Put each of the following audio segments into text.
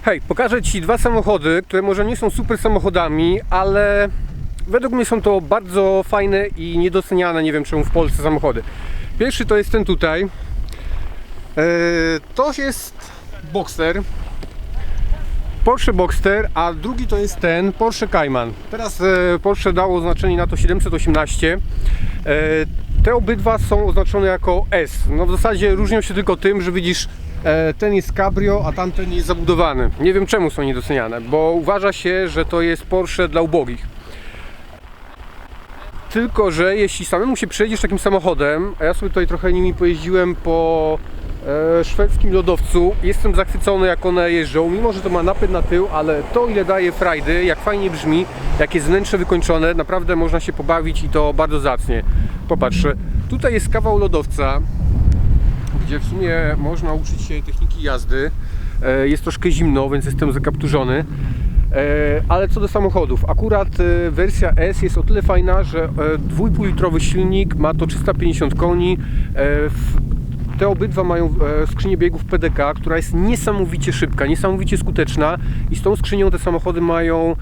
Hej, pokażę Ci dwa samochody, które może nie są super samochodami, ale według mnie są to bardzo fajne i niedoceniane, nie wiem czemu, w Polsce samochody. Pierwszy to jest ten tutaj. To jest Boxster, Porsche Boxster, a drugi to jest ten Porsche Cayman. Teraz Porsche dało oznaczenie na to 718. Te obydwa są oznaczone jako S. No w zasadzie różnią się tylko tym, że widzisz, ten jest cabrio, a tamten jest zabudowany. Nie wiem czemu są niedoceniane, bo uważa się, że to jest Porsche dla ubogich. Tylko że jeśli samemu się przejedziesz takim samochodem, a ja sobie tutaj trochę nimi pojeździłem po szwedzkim lodowcu, jestem zachwycony, jak one jeżdżą, mimo że to ma napęd na tył, ale to, ile daje frajdy, jak fajnie brzmi, jak jest wnętrze wykończone, naprawdę można się pobawić i to bardzo zacnie. Popatrz, tutaj jest kawał lodowca, gdzie w sumie można uczyć się techniki jazdy. Jest troszkę zimno, więc jestem zakapturzony. Ale co do samochodów, akurat wersja S jest o tyle fajna, że 2,5-litrowy silnik, ma to 350 koni. Te obydwa mają skrzynię biegów PDK, która jest niesamowicie szybka, niesamowicie skuteczna i z tą skrzynią te samochody mają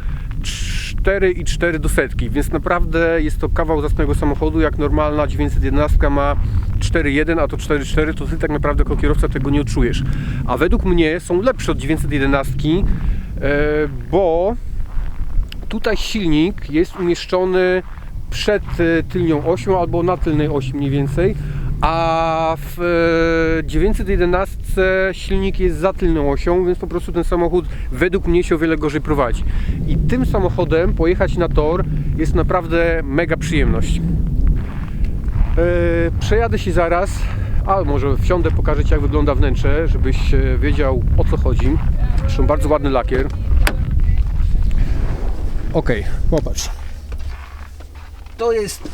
4,4 do setki, więc naprawdę jest to kawał zacnego samochodu. Jak normalna 911 ma 4,1, a to 4,4, to ty tak naprawdę jako kierowca tego nie odczujesz. A według mnie są lepsze od 911, bo tutaj silnik jest umieszczony przed tylnią osią albo na tylnej osi mniej więcej, a w 911 silnik jest za tylną osią, więc po prostu ten samochód według mnie się o wiele gorzej prowadzi. I tym samochodem pojechać na tor jest naprawdę mega przyjemność. Przejadę się zaraz, a może wsiądę, pokażę Ci, jak wygląda wnętrze, żebyś wiedział, o co chodzi. Zresztą bardzo ładny lakier. Ok, popatrz. To jest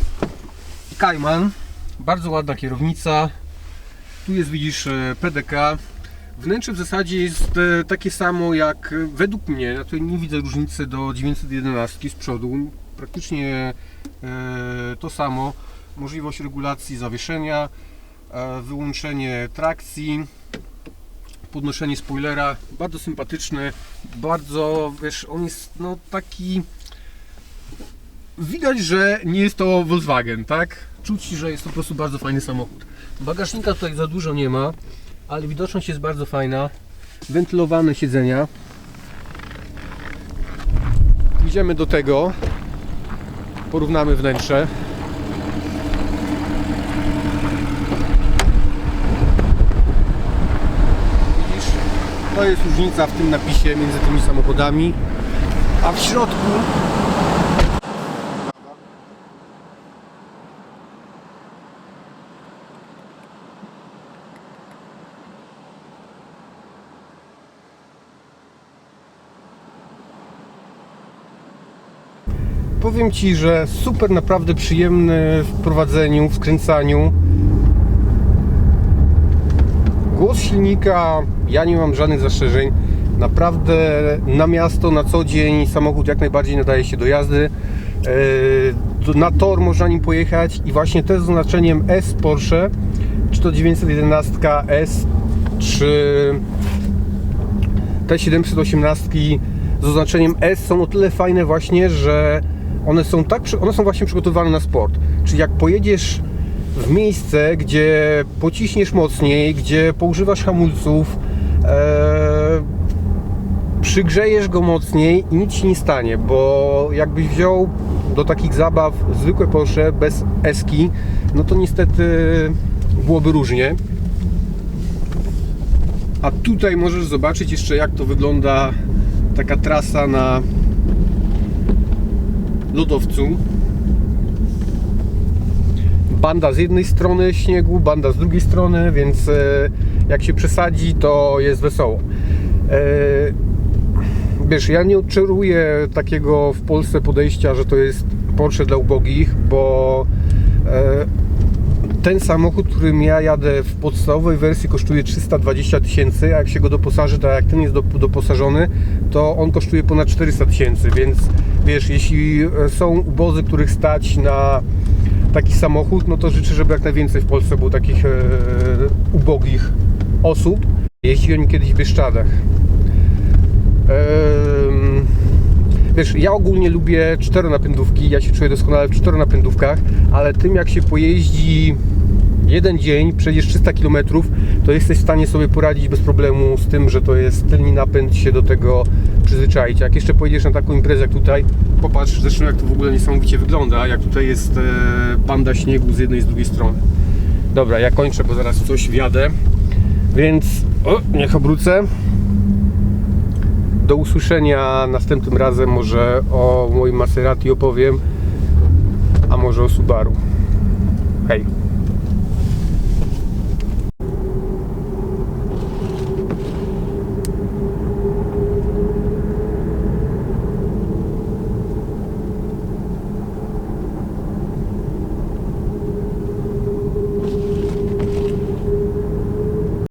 Cayman. Bardzo ładna kierownica. Tu jest, widzisz, PDK. Wnętrze w zasadzie jest takie samo jak według mnie. Ja tutaj nie widzę różnicy do 911 z przodu. Praktycznie to samo. Możliwość regulacji zawieszenia, wyłączenie trakcji, podnoszenie spoilera. Bardzo sympatyczny. Bardzo, wiesz, on jest no taki... Widać, że nie jest to Volkswagen, tak? Czuć, że jest to po prostu bardzo fajny samochód. Bagażnika tutaj za dużo nie ma, ale widoczność jest bardzo fajna. Wentylowane siedzenia. Idziemy do tego. Porównamy wnętrze. Widzisz? To jest różnica w tym napisie między tymi samochodami. A w środku powiem Ci, że super naprawdę przyjemny w prowadzeniu, w skręcaniu. Głos silnika, ja nie mam żadnych zastrzeżeń. Naprawdę na miasto, na co dzień samochód jak najbardziej nadaje się do jazdy. Na tor można nim pojechać i właśnie te z oznaczeniem S Porsche, czy to 911 S, czy te 718 z oznaczeniem S są o tyle fajne właśnie, że one są właśnie przygotowane na sport. Czyli jak pojedziesz w miejsce, gdzie pociśniesz mocniej, gdzie poużywasz hamulców, przygrzejesz go mocniej i nic się nie stanie, bo jakbyś wziął do takich zabaw zwykłe Porsche bez S-ki, no to niestety byłoby różnie. A tutaj możesz zobaczyć jeszcze, jak to wygląda taka trasa na lodowcu. Banda z jednej strony śniegu, banda z drugiej strony, więc jak się przesadzi, to jest wesoło. Wiesz, ja nie odczaruję takiego w Polsce podejścia, że to jest Porsche dla ubogich, bo ten samochód, którym ja jadę w podstawowej wersji, kosztuje 320 000, a jak się go doposaży, tak jak ten jest doposażony, to on kosztuje ponad 400 000, więc wiesz, jeśli są ubodzy, których stać na taki samochód, no to życzę, żeby jak najwięcej w Polsce było takich ubogich osób. Jeździłem kiedyś w Bieszczadach. wiesz, ja ogólnie lubię czteronapędówki, ja się czuję doskonale w czteronapędówkach, ale tym jak się pojeździ jeden dzień, przejdziesz 300 km, to jesteś w stanie sobie poradzić bez problemu z tym, że to jest tylny napęd, się do tego przyzwyczaić. Jak jeszcze pojedziesz na taką imprezę jak tutaj, popatrz zresztą jak to w ogóle niesamowicie wygląda, jak tutaj jest banda śniegu z jednej i z drugiej strony. Dobra, ja kończę, bo zaraz coś wjadę, więc niech obrócę. Do usłyszenia następnym razem, może o moim Maserati opowiem, a może o Subaru. Hej!